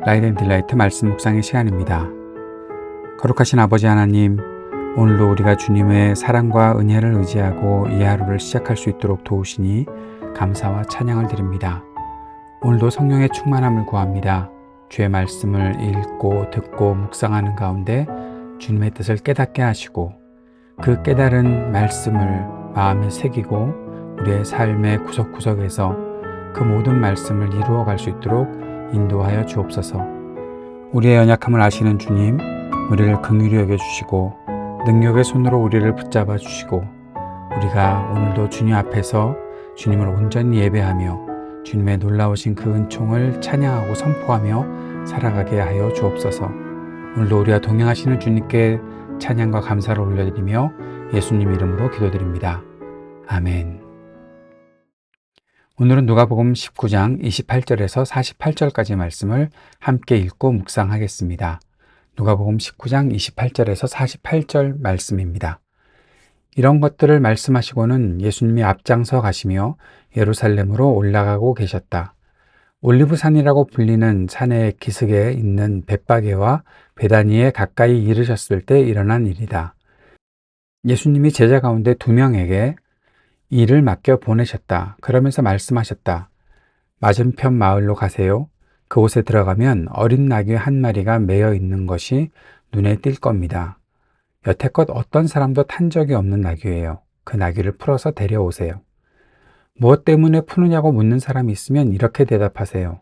라이트 앤 딜라이트 말씀 묵상의 시간입니다. 거룩하신 아버지 하나님, 오늘도 우리가 주님의 사랑과 은혜를 의지하고 이 하루를 시작할 수 있도록 도우시니 감사와 찬양을 드립니다. 오늘도 성령의 충만함을 구합니다. 주의 말씀을 읽고 듣고 묵상하는 가운데 주님의 뜻을 깨닫게 하시고 그 깨달은 말씀을 마음에 새기고 우리의 삶의 구석구석에서 그 모든 말씀을 이루어갈 수 있도록 인도하여 주옵소서. 우리의 연약함을 아시는 주님, 우리를 긍휼히 여겨주시고 능력의 손으로 우리를 붙잡아 주시고 우리가 오늘도 주님 앞에서 주님을 온전히 예배하며 주님의 놀라우신 그 은총을 찬양하고 선포하며 살아가게 하여 주옵소서. 오늘도 우리와 동행하시는 주님께 찬양과 감사를 올려드리며 예수님 이름으로 기도드립니다. 아멘. 오늘은 누가복음 19장 28절에서 48절까지 말씀을 함께 읽고 묵상하겠습니다. 누가복음 19장 28절에서 48절 말씀입니다. 이런 것들을 말씀하시고는 예수님이 앞장서 가시며 예루살렘으로 올라가고 계셨다. 올리브산이라고 불리는 산의 기슭에 있는 벳바게와 베다니에 가까이 이르셨을 때 일어난 일이다. 예수님이 제자 가운데 2명에게 일을 맡겨 보내셨다. 그러면서 말씀하셨다. 맞은편 마을로 가세요. 그곳에 들어가면 어린 나귀 한 마리가 매여 있는 것이 눈에 띌 겁니다. 여태껏 어떤 사람도 탄 적이 없는 나귀예요. 그 나귀를 풀어서 데려오세요. 무엇 때문에 푸느냐고 묻는 사람이 있으면 이렇게 대답하세요.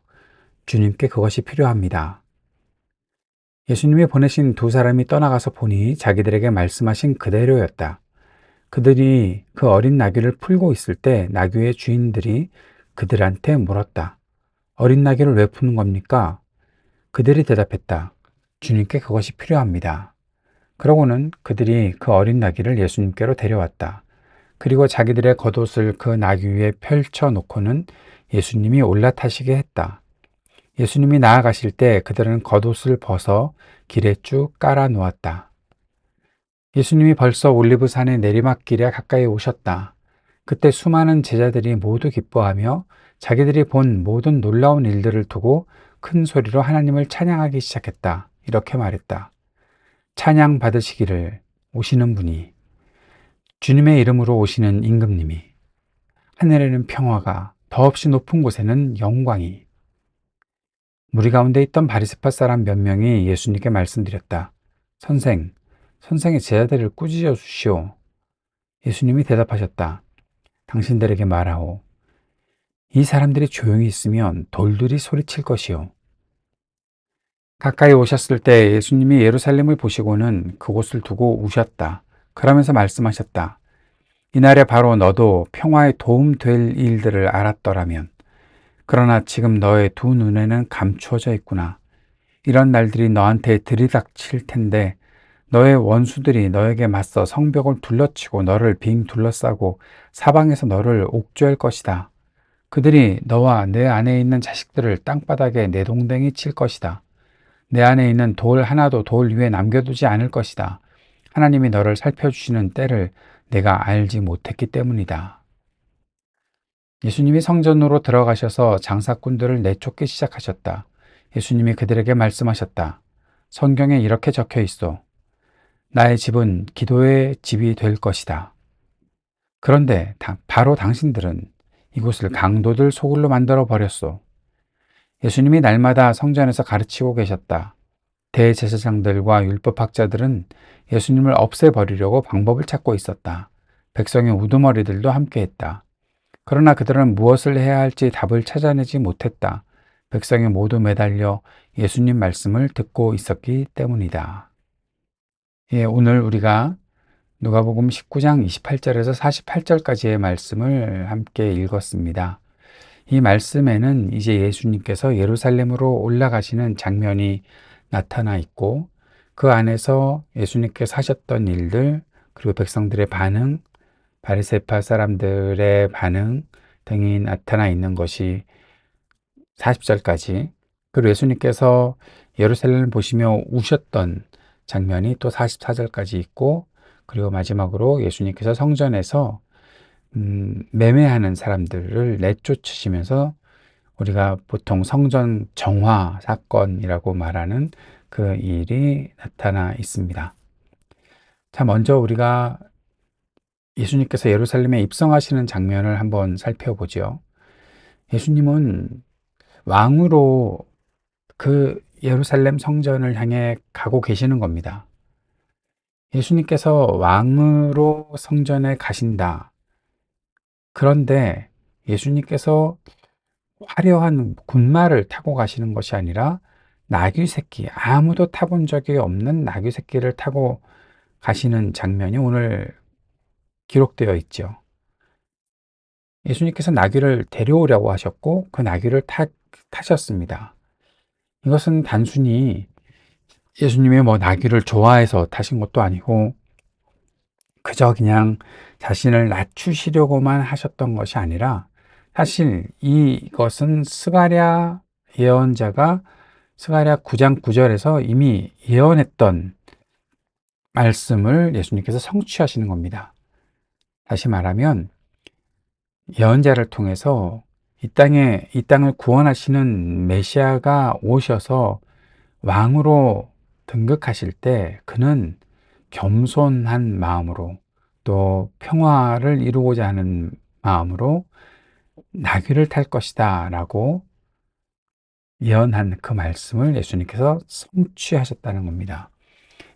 주님께 그것이 필요합니다. 예수님이 보내신 2사람이 떠나가서 보니 자기들에게 말씀하신 그대로였다. 그들이 그 어린 나귀를 풀고 있을 때 나귀의 주인들이 그들한테 물었다. 어린 나귀를 왜 푸는 겁니까? 그들이 대답했다. 주님께 그것이 필요합니다. 그러고는 그들이 그 어린 나귀를 예수님께로 데려왔다. 그리고 자기들의 겉옷을 그 나귀 위에 펼쳐 놓고는 예수님이 올라타시게 했다. 예수님이 나아가실 때 그들은 겉옷을 벗어 길에 쭉 깔아 놓았다. 예수님이 벌써 올리브산의 내리막길에 가까이 오셨다. 그때 수많은 제자들이 모두 기뻐하며 자기들이 본 모든 놀라운 일들을 두고 큰 소리로 하나님을 찬양하기 시작했다. 이렇게 말했다. 찬양 받으시기를 오시는 분이, 주님의 이름으로 오시는 임금님이, 하늘에는 평화가, 더없이 높은 곳에는 영광이. 무리 가운데 있던 바리새파 사람 몇 명이 예수님께 말씀드렸다. 선생의 제자들을 꾸짖어 주시오. 예수님이 대답하셨다. 당신들에게 말하오. 이 사람들이 조용히 있으면 돌들이 소리칠 것이오. 가까이 오셨을 때 예수님이 예루살렘을 보시고는 그곳을 두고 우셨다. 그러면서 말씀하셨다. 이날에 바로 너도 평화에 도움될 일들을 알았더라면. 그러나 지금 너의 2눈에는 감추어져 있구나. 이런 날들이 너한테 들이닥칠 텐데 너의 원수들이 너에게 맞서 성벽을 둘러치고 너를 빙 둘러싸고 사방에서 너를 옥죄할 것이다. 그들이 너와 내 안에 있는 자식들을 땅바닥에 내동댕이 칠 것이다. 내 안에 있는 돌 하나도 돌 위에 남겨두지 않을 것이다. 하나님이 너를 살펴주시는 때를 내가 알지 못했기 때문이다. 예수님이 성전으로 들어가셔서 장사꾼들을 내쫓기 시작하셨다. 예수님이 그들에게 말씀하셨다. 성경에 이렇게 적혀 있어. 나의 집은 기도의 집이 될 것이다. 그런데 바로 당신들은 이곳을 강도들 소굴로 만들어 버렸소. 예수님이 날마다 성전에서 가르치고 계셨다. 대제사장들과 율법학자들은 예수님을 없애버리려고 방법을 찾고 있었다. 백성의 우두머리들도 함께했다. 그러나 그들은 무엇을 해야 할지 답을 찾아내지 못했다. 백성이 모두 매달려 예수님 말씀을 듣고 있었기 때문이다. 오늘 우리가 누가복음 19장 28절에서 48절까지의 말씀을 함께 읽었습니다. 이 말씀에는 이제 예수님께서 예루살렘으로 올라가시는 장면이 나타나 있고 그 안에서 예수님께서 하셨던 일들, 그리고 백성들의 반응, 바리새파 사람들의 반응 등이 나타나 있는 것이 40절까지, 그리고 예수님께서 예루살렘을 보시며 우셨던 장면이 또 44절까지 있고, 그리고 마지막으로 예수님께서 성전에서 매매하는 사람들을 내쫓으시면서 우리가 보통 성전 정화 사건이라고 말하는 그 일이 나타나 있습니다. 자, 먼저 우리가 예수님께서 예루살렘에 입성하시는 장면을 한번 살펴보죠. 예수님은 왕으로 그 예루살렘 성전을 향해 가고 계시는 겁니다. 예수님께서 왕으로 성전에 가신다. 그런데 예수님께서 화려한 군마를 타고 가시는 것이 아니라 나귀 새끼, 아무도 타본 적이 없는 나귀 새끼를 타고 가시는 장면이 오늘 기록되어 있죠. 예수님께서 나귀를 데려오려고 하셨고 그 나귀를 타셨습니다. 이것은 단순히 예수님이 뭐 나귀를 좋아해서 타신 것도 아니고 그저 그냥 자신을 낮추시려고만 하셨던 것이 아니라 사실 이것은 스가랴 예언자가 스가랴 9장 9절에서 이미 예언했던 말씀을 예수님께서 성취하시는 겁니다. 다시 말하면 예언자를 통해서 이 땅을 구원하시는 메시아가 오셔서 왕으로 등극하실 때 그는 겸손한 마음으로 또 평화를 이루고자 하는 마음으로 나귀를 탈 것이다 라고 예언한 그 말씀을 예수님께서 성취하셨다는 겁니다.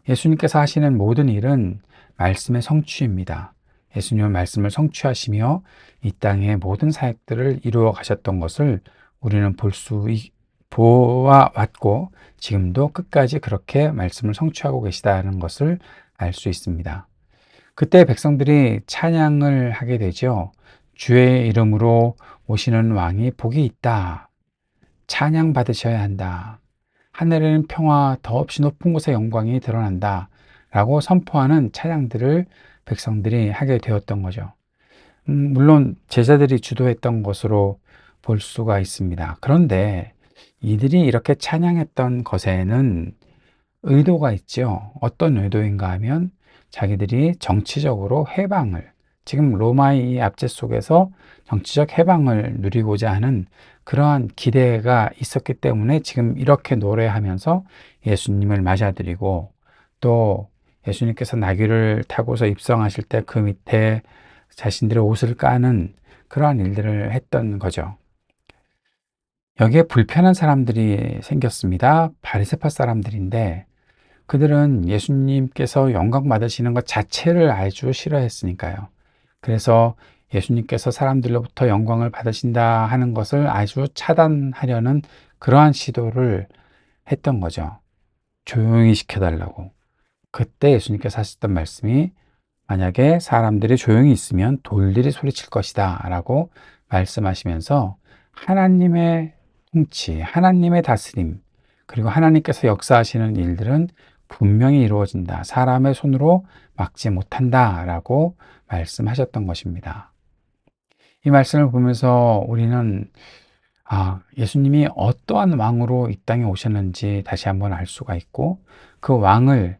예수님께서 하시는 모든 일은 말씀의 성취입니다. 예수님은 말씀을 성취하시며 이 땅의 모든 사역들을 이루어 가셨던 것을 우리는 보아왔고 지금도 끝까지 그렇게 말씀을 성취하고 계시다는 것을 알 수 있습니다. 그때 백성들이 찬양을 하게 되죠. 주의 이름으로 오시는 왕이 복이 있다. 찬양 받으셔야 한다. 하늘에는 평화, 더없이 높은 곳에 영광이 드러난다. 라고 선포하는 찬양들을 백성들이 하게 되었던 거죠. 물론 제자들이 주도했던 것으로 볼 수가 있습니다. 그런데 이들이 이렇게 찬양했던 것에는 의도가 있죠. 어떤 의도인가 하면 자기들이 정치적으로 해방을, 지금 로마의 이 압제 속에서 정치적 해방을 누리고자 하는 그러한 기대가 있었기 때문에 지금 이렇게 노래하면서 예수님을 맞아들이고 또 예수님께서 나귀를 타고서 입성하실 때 그 밑에 자신들의 옷을 까는 그러한 일들을 했던 거죠. 여기에 불편한 사람들이 생겼습니다. 바리새파 사람들인데 그들은 예수님께서 영광 받으시는 것 자체를 아주 싫어했으니까요. 그래서 예수님께서 사람들로부터 영광을 받으신다 하는 것을 아주 차단하려는 그러한 시도를 했던 거죠. 조용히 시켜달라고. 그때 예수님께서 하셨던 말씀이 만약에 사람들이 조용히 있으면 돌들이 소리칠 것이다 라고 말씀하시면서 하나님의 통치, 하나님의 다스림, 그리고 하나님께서 역사하시는 일들은 분명히 이루어진다. 사람의 손으로 막지 못한다 라고 말씀하셨던 것입니다. 이 말씀을 보면서 우리는 예수님이 어떠한 왕으로 이 땅에 오셨는지 다시 한번 알 수가 있고 그 왕을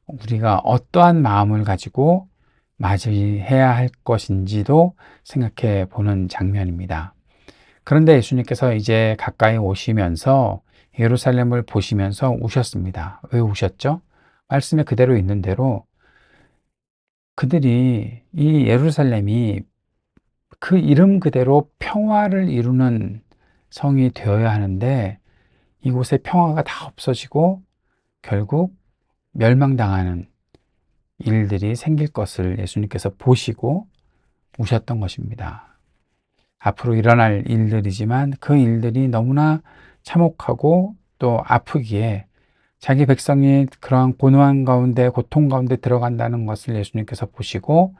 우리가 어떠한 마음을 가지고 맞이해야 할 것인지도 생각해 보는 장면입니다. 그런데 예수님께서 이제 가까이 오시면서 예루살렘을 보시면서 우셨습니다. 왜 우셨죠? 말씀에 그대로 있는 대로 그들이 이 예루살렘이 그 이름 그대로 평화를 이루는 성이 되어야 하는데 이곳에 평화가 다 없어지고 결국 멸망당하는 일들이 생길 것을 예수님께서 보시고 우셨던 것입니다. 앞으로 일어날 일들이지만 그 일들이 너무나 참혹하고 또 아프기에 자기 백성이 그러한 고노한 가운데 고통 가운데 들어간다는 것을 예수님께서 보시고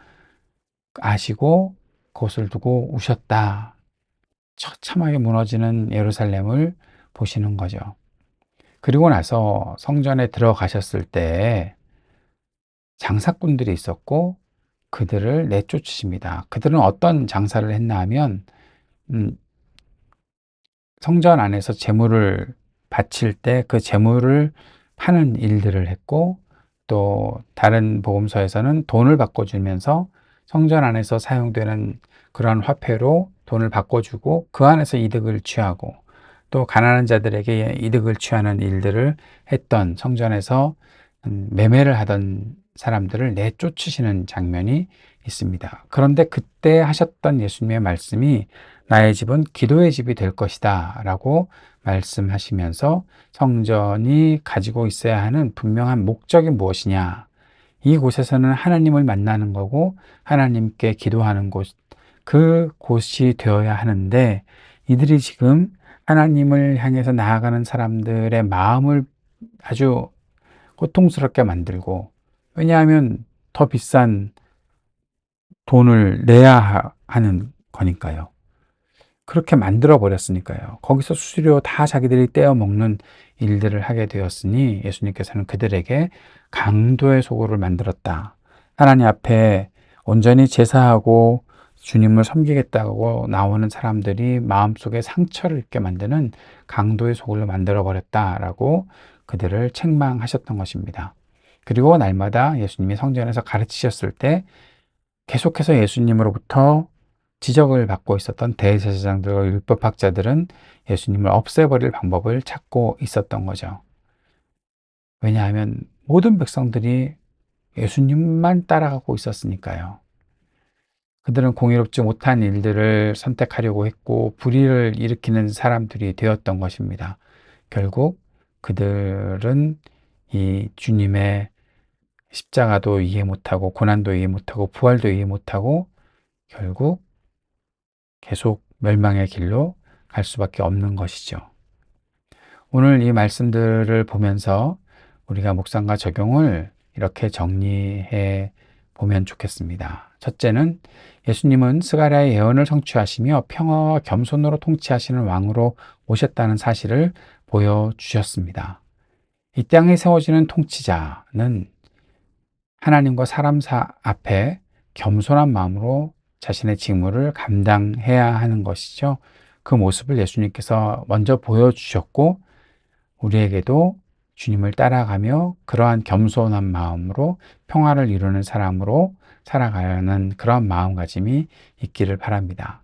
아시고 그것을 두고 우셨다. 처참하게 무너지는 예루살렘을 보시는 거죠. 그리고 나서 성전에 들어가셨을 때 장사꾼들이 있었고 그들을 내쫓으십니다. 그들은 어떤 장사를 했나 하면 성전 안에서 제물을 바칠 때 그 제물을 파는 일들을 했고 또 다른 복음서에서는 돈을 바꿔주면서 성전 안에서 사용되는 그러한 화폐로 돈을 바꿔주고 그 안에서 이득을 취하고 또 가난한 자들에게 이득을 취하는 일들을 했던 성전에서 매매를 하던 사람들을 내쫓으시는 장면이 있습니다. 그런데 그때 하셨던 예수님의 말씀이 나의 집은 기도의 집이 될 것이다 라고 말씀하시면서 성전이 가지고 있어야 하는 분명한 목적이 무엇이냐, 이곳에서는 하나님을 만나는 거고 하나님께 기도하는 곳, 그 곳이 되어야 하는데 이들이 지금 하나님을 향해서 나아가는 사람들의 마음을 아주 고통스럽게 만들고, 왜냐하면 더 비싼 돈을 내야 하는 거니까요. 그렇게 만들어 버렸으니까요. 거기서 수수료 다 자기들이 떼어 먹는 일들을 하게 되었으니 예수님께서는 그들에게 강도의 소굴을 만들었다. 하나님 앞에 온전히 제사하고 주님을 섬기겠다고 나오는 사람들이 마음속에 상처를 입게 만드는 강도의 소굴로 만들어 버렸다라고 그들을 책망하셨던 것입니다. 그리고 날마다 예수님이 성전에서 가르치셨을 때 계속해서 예수님으로부터 지적을 받고 있었던 대제사장들과 율법학자들은 예수님을 없애버릴 방법을 찾고 있었던 거죠. 왜냐하면 모든 백성들이 예수님만 따라가고 있었으니까요. 그들은 공의롭지 못한 일들을 선택하려고 했고 불의를 일으키는 사람들이 되었던 것입니다. 결국 그들은 이 주님의 십자가도 이해 못하고 고난도 이해 못하고 부활도 이해 못하고 결국 계속 멸망의 길로 갈 수밖에 없는 것이죠. 오늘 이 말씀들을 보면서 우리가 묵상과 적용을 이렇게 정리해 보면 좋겠습니다. 첫째는 예수님은 스가랴의 예언을 성취하시며 평화와 겸손으로 통치하시는 왕으로 오셨다는 사실을 보여주셨습니다. 이 땅에 세워지는 통치자는 하나님과 사람 앞에 겸손한 마음으로 자신의 직무를 감당해야 하는 것이죠. 그 모습을 예수님께서 먼저 보여주셨고 우리에게도 주님을 따라가며 그러한 겸손한 마음으로 평화를 이루는 사람으로 살아가는 그런 마음가짐이 있기를 바랍니다.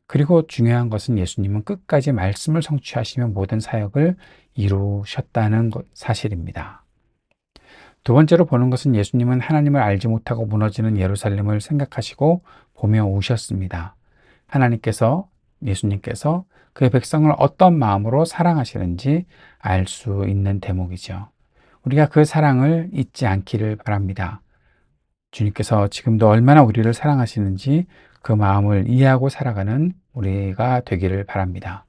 그리고 중요한 것은 예수님은 끝까지 말씀을 성취하시며 모든 사역을 이루셨다는 사실입니다. 두 번째로 보는 것은 예수님은 하나님을 알지 못하고 무너지는 예루살렘을 생각하시고 보며 우셨습니다. 예수님께서 그의 백성을 어떤 마음으로 사랑하시는지 알 수 있는 대목이죠. 우리가 그 사랑을 잊지 않기를 바랍니다. 주님께서 지금도 얼마나 우리를 사랑하시는지 그 마음을 이해하고 살아가는 우리가 되기를 바랍니다.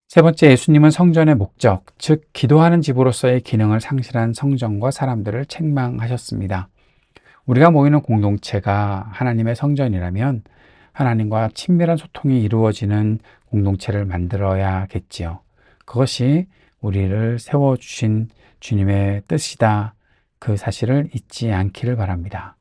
세 번째, 예수님은 성전의 목적, 즉 기도하는 집으로서의 기능을 상실한 성전과 사람들을 책망하셨습니다. 우리가 모이는 공동체가 하나님의 성전이라면 하나님과 친밀한 소통이 이루어지는 공동체를 만들어야겠지요. 그것이 우리를 세워주신 주님의 뜻이다. 그 사실을 잊지 않기를 바랍니다.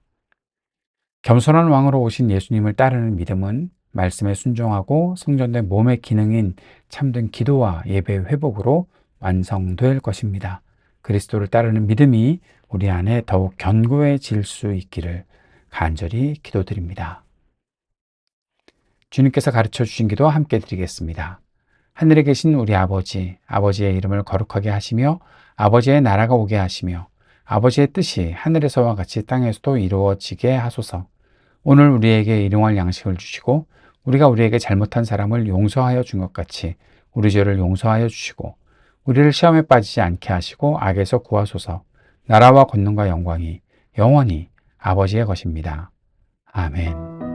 겸손한 왕으로 오신 예수님을 따르는 믿음은 말씀에 순종하고 성전된 몸의 기능인 참된 기도와 예배의 회복으로 완성될 것입니다. 그리스도를 따르는 믿음이 우리 안에 더욱 견고해질 수 있기를 간절히 기도드립니다. 주님께서 가르쳐 주신 기도 함께 드리겠습니다. 하늘에 계신 우리 아버지, 아버지의 이름을 거룩하게 하시며 아버지의 나라가 오게 하시며 아버지의 뜻이 하늘에서와 같이 땅에서도 이루어지게 하소서. 오늘 우리에게 일용할 양식을 주시고 우리가 우리에게 잘못한 사람을 용서하여 준 것 같이 우리 죄를 용서하여 주시고 우리를 시험에 빠지지 않게 하시고 악에서 구하소서. 나라와 권능과 영광이 영원히 아버지의 것입니다. 아멘.